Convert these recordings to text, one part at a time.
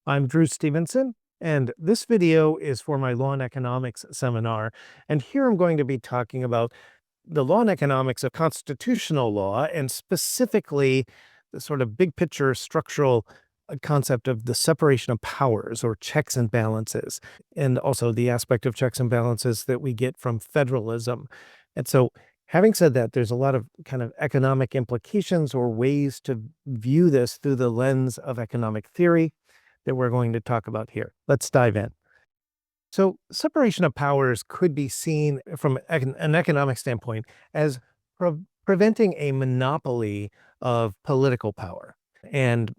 I'm Dru Stevenson, and this video is for my Law and Economics seminar. And here I'm going to be talking about the law and economics of constitutional law, and specifically the sort of big picture structural concept of the separation of powers or checks and balances, and also the aspect of checks and balances that we get from federalism. And so, having said that, there's a lot of kind of economic implications or ways to view this through the lens of economic theory that we're going to talk about here. Let's dive in. So, separation of powers could be seen from an economic standpoint as preventing a monopoly of political power. And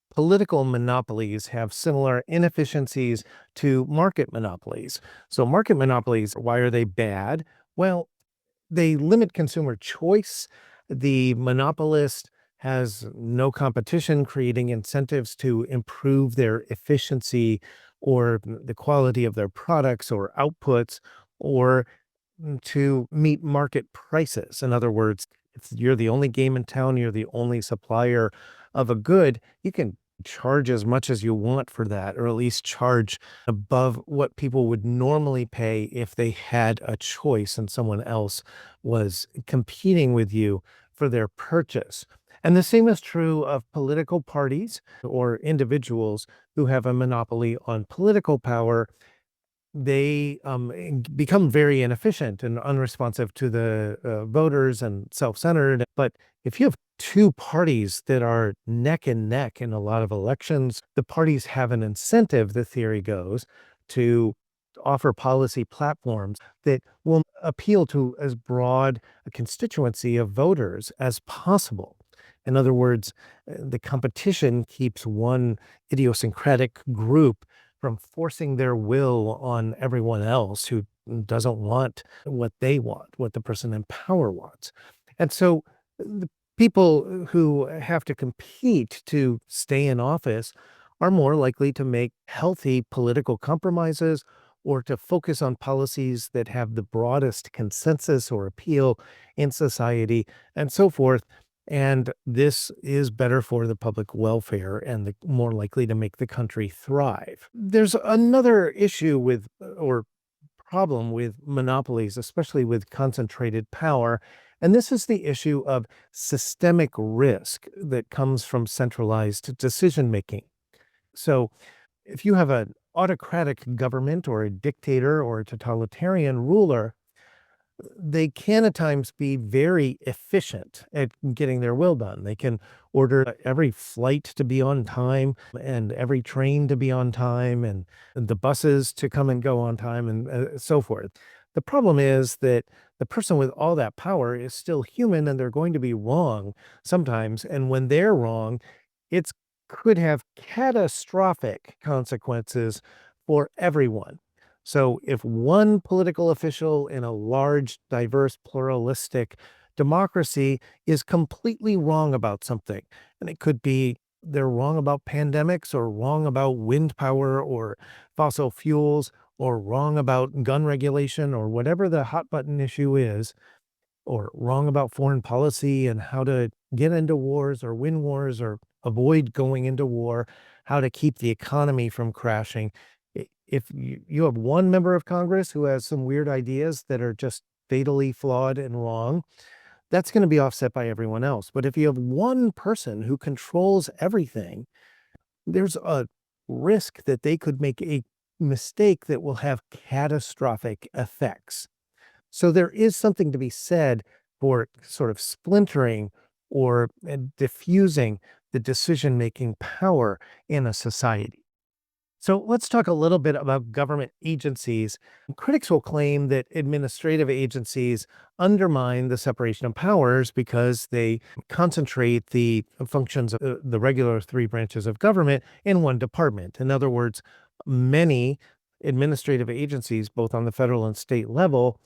political monopolies have similar inefficiencies to market monopolies. So, market monopolies, why are they bad? Well, they limit consumer choice. The monopolist has no competition, creating incentives to improve their efficiency or the quality of their products or outputs, or to meet market prices. In other words, if you're the only game in town, you're the only supplier of a good, you can charge as much as you want for that, or at least charge above what people would normally pay if they had a choice and someone else was competing with you for their purchase. And the same is true of political parties or individuals who have a monopoly on political power. They become very inefficient and unresponsive to the voters and self-centered. But if you have two parties that are neck and neck in a lot of elections, the parties have an incentive, the theory goes, to offer policy platforms that will appeal to as broad a constituency of voters as possible. In other words, the competition keeps one idiosyncratic group from forcing their will on everyone else who doesn't want what they want, what the person in power wants. And so the people who have to compete to stay in office are more likely to make healthy political compromises or to focus on policies that have the broadest consensus or appeal in society and so forth. And this is better for the public welfare and more likely to make the country thrive. There's another issue with, or problem with monopolies, especially with concentrated power. And this is the issue of systemic risk that comes from centralized decision making. So if you have an autocratic government or a dictator or a totalitarian ruler, they can at times be very efficient at getting their will done. They can order every flight to be on time and every train to be on time and the buses to come and go on time and so forth. The problem is that the person with all that power is still human and they're going to be wrong sometimes. And when they're wrong, it's could have catastrophic consequences for everyone. So if one political official in a large, diverse, pluralistic democracy is completely wrong about something, and it could be they're wrong about pandemics or wrong about wind power or fossil fuels or wrong about gun regulation or whatever the hot button issue is, or wrong about foreign policy and how to get into wars or win wars or avoid going into war, how to keep the economy from crashing. If you have one member of Congress who has some weird ideas that are just fatally flawed and wrong, that's going to be offset by everyone else. But if you have one person who controls everything, there's a risk that they could make a mistake that will have catastrophic effects. So there is something to be said for sort of splintering or diffusing the decision-making power in a society. So let's talk a little bit about government agencies. Critics will claim that administrative agencies undermine the separation of powers because they concentrate the functions of the regular three branches of government in one department. In other words, many administrative agencies, both on the federal and state level,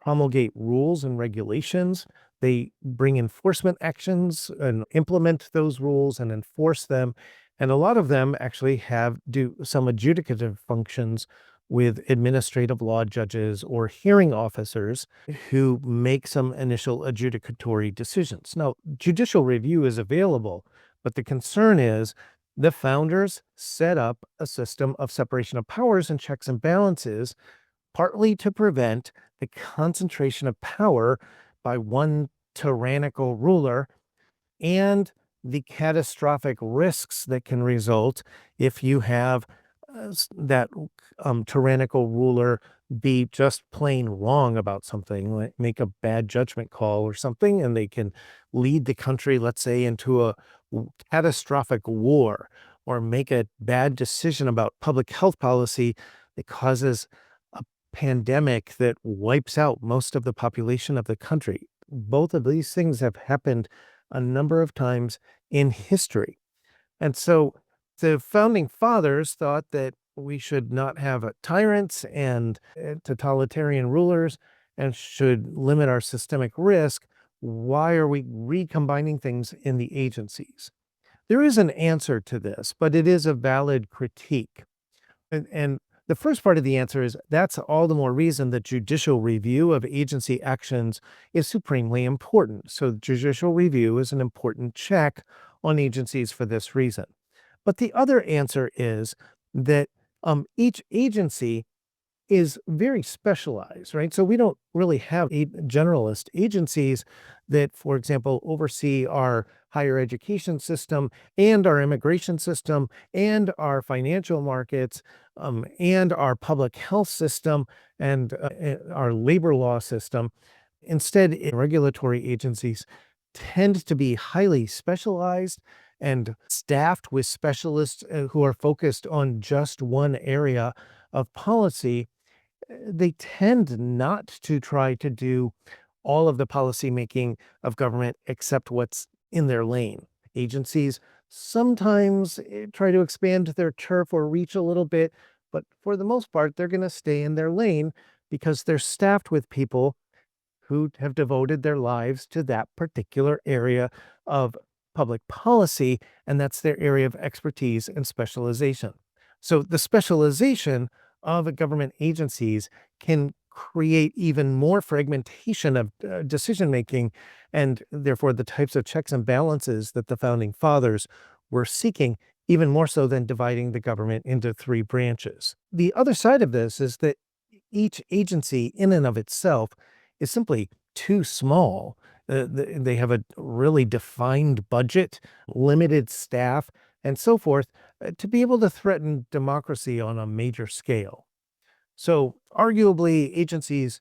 promulgate rules and regulations. They bring enforcement actions and implement those rules and enforce them. And a lot of them actually do some adjudicative functions with administrative law judges or hearing officers who make some initial adjudicatory decisions. Now, judicial review is available, but the concern is The founders set up a system of separation of powers and checks and balances, partly to prevent the concentration of power by one tyrannical ruler and the catastrophic risks that can result if you have that tyrannical ruler be just plain wrong about something, like make a bad judgment call or something, and they can lead the country, let's say, into a catastrophic war, or make a bad decision about public health policy that causes a pandemic that wipes out most of the population of the country. Both of these things have happened a number of times in history. And so the founding fathers thought that we should not have tyrants and totalitarian rulers and should limit our systemic risk. Why are we recombining things in the agencies? There is an answer to this, but it is a valid critique. And the first part of the answer is that's all the more reason that judicial review of agency actions is supremely important. So judicial review is an important check on agencies for this reason. But the other answer is that each agency is very specialized, right? So we don't really have generalist agencies that, for example, oversee our higher education system and our immigration system and our financial markets and our public health system and our labor law system. Instead, regulatory agencies tend to be highly specialized and staffed with specialists who are focused on just one area of policy. They tend not to try to do all of the policy making of government except what's in their lane. Agencies sometimes try to expand their turf or reach a little bit, but for the most part, they're going to stay in their lane because they're staffed with people who have devoted their lives to that particular area of public policy, and that's their area of expertise and specialization. So the specialization of government agencies can create even more fragmentation of decision making, and therefore the types of checks and balances that the founding fathers were seeking, even more so than dividing the government into three branches. The other side of this is that each agency in and of itself is simply too small. They have a really defined budget, limited staff, and so forth to be able to threaten democracy on a major scale. So, arguably, agencies,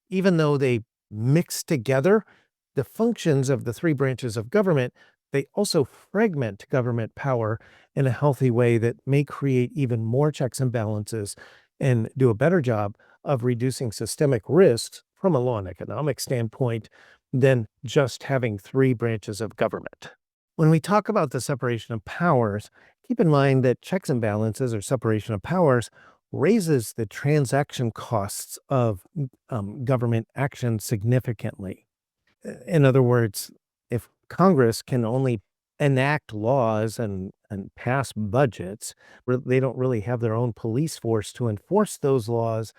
even though they mix together the functions of the three branches of government, they also fragment government power in a healthy way that may create even more checks and balances and do a better job of reducing systemic risks from a law and economic standpoint than just having three branches of government. When we talk about the separation of powers, keep in mind that checks and balances or separation of powers raises the transaction costs of government action significantly. In other words, if Congress can only enact laws and pass budgets, they don't really have their own police force to enforce those laws.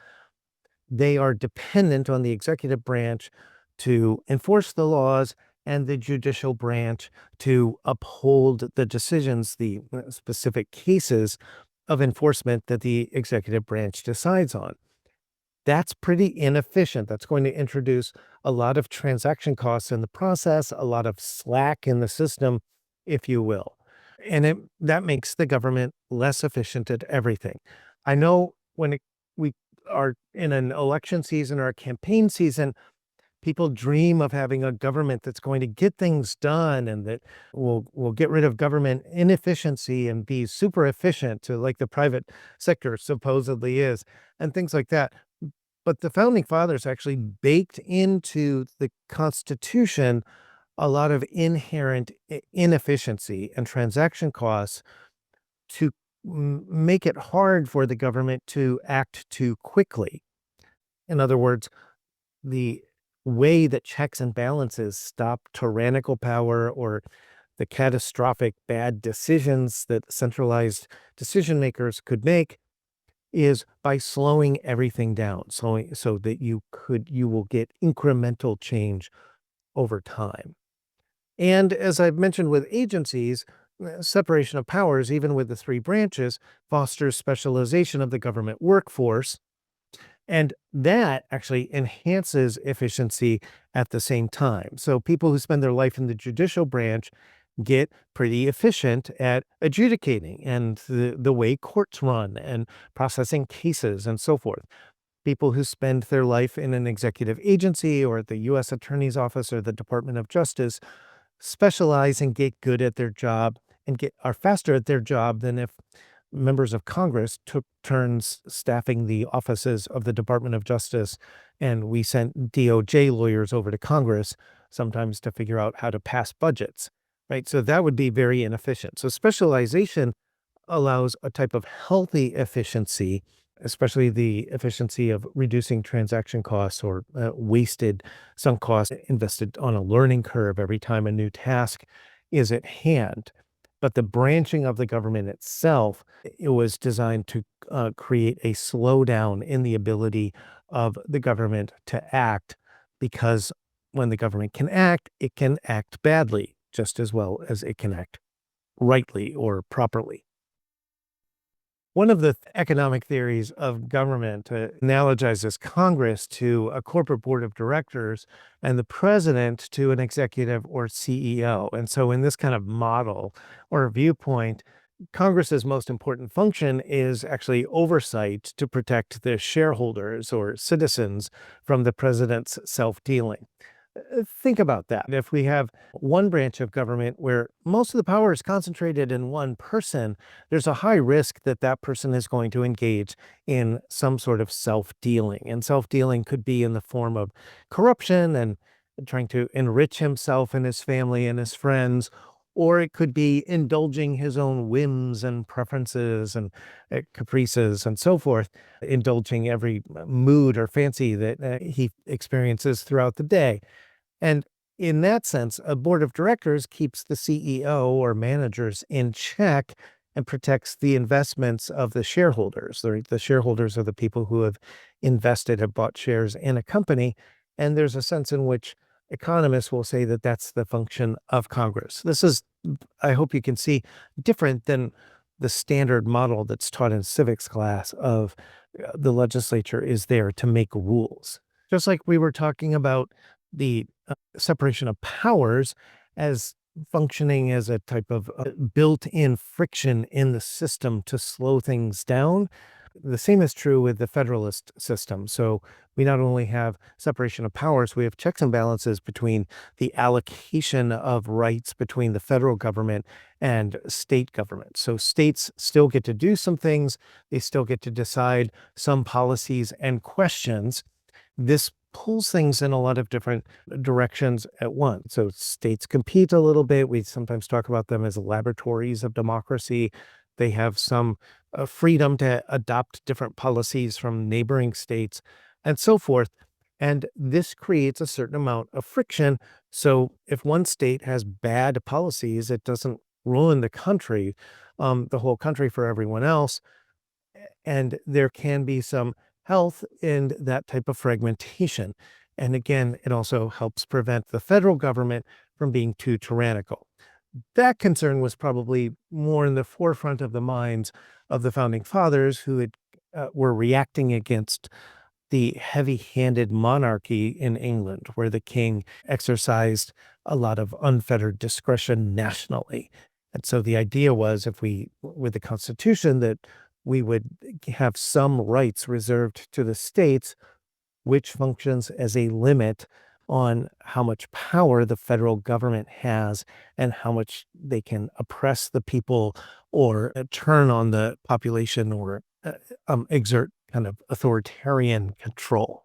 They are dependent on the executive branch to enforce the laws and the judicial branch to uphold the decisions, the specific cases of enforcement that the executive branch decides on. That's pretty inefficient. That's going to introduce a lot of transaction costs in the process, a lot of slack in the system, if you will. And that makes the government less efficient at everything. I know we are in an election season or a campaign season, people dream of having a government that's going to get things done and that will get rid of government inefficiency and be super efficient to like the private sector supposedly is, and things like that. But the founding fathers actually baked into the Constitution a lot of inherent inefficiency and transaction costs to make it hard for the government to act too quickly. In other words, the way that checks and balances stop tyrannical power or the catastrophic bad decisions that centralized decision makers could make is by slowing everything down, so that you will get incremental change over time. And as I've mentioned with agencies, separation of powers, even with the three branches, fosters specialization of the government workforce. And that actually enhances efficiency at the same time. So people who spend their life in the judicial branch get pretty efficient at adjudicating and the way courts run and processing cases and so forth. People who spend their life in an executive agency or at the U.S. Attorney's Office or the Department of Justice specialize and get good at their job and are faster at their job than if members of Congress took turns staffing the offices of the Department of Justice, and we sent DOJ lawyers over to Congress sometimes to figure out how to pass budgets, right? So that would be very inefficient. So specialization allows a type of healthy efficiency, especially the efficiency of reducing transaction costs or wasted sunk costs invested on a learning curve every time a new task is at hand. But the branching of the government itself, it was designed to create a slowdown in the ability of the government to act, because when the government can act, it can act badly just as well as it can act rightly or properly. One of the economic theories of government analogizes Congress to a corporate board of directors and the president to an executive or CEO. And so, in this kind of model or viewpoint, Congress's most important function is actually oversight to protect the shareholders or citizens from the president's self-dealing. Think about that. If we have one branch of government where most of the power is concentrated in one person, there's a high risk that that person is going to engage in some sort of self-dealing. And self-dealing could be in the form of corruption and trying to enrich himself and his family and his friends, or it could be indulging his own whims and preferences and caprices and so forth, indulging every mood or fancy that he experiences throughout the day. And in that sense, a board of directors keeps the CEO or managers in check and protects the investments of the shareholders. The shareholders are the people who have invested, have bought shares in a company. And there's a sense in which economists will say that that's the function of Congress. This is, I hope you can see, different than the standard model that's taught in civics class of the legislature is there to make rules. Just like we were talking about the separation of powers as functioning as a type of built-in friction in the system to slow things down. The same is true with the federalist system. So we not only have separation of powers, we have checks and balances between the allocation of rights between the federal government and state government. So states still get to do some things. They still get to decide some policies and questions. This pulls things in a lot of different directions at once. So states compete a little bit. We sometimes talk about them as laboratories of democracy. They have some freedom to adopt different policies from neighboring states and so forth. And this creates a certain amount of friction. So if one state has bad policies, it doesn't ruin the country, the whole country for everyone else. And there can be some health in that type of fragmentation. And again, it also helps prevent the federal government from being too tyrannical. That concern was probably more in the forefront of the minds of the founding fathers who were reacting against the heavy-handed monarchy in England, where the king exercised a lot of unfettered discretion nationally. And so the idea was, with the Constitution, that we would have some rights reserved to the states, which functions as a limit on how much power the federal government has and how much they can oppress the people or turn on the population or exert kind of authoritarian control.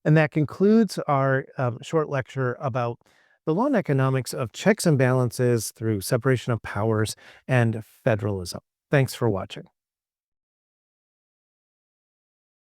And that concludes our short lecture about the law and economics of checks and balances through separation of powers and federalism. Thanks for watching.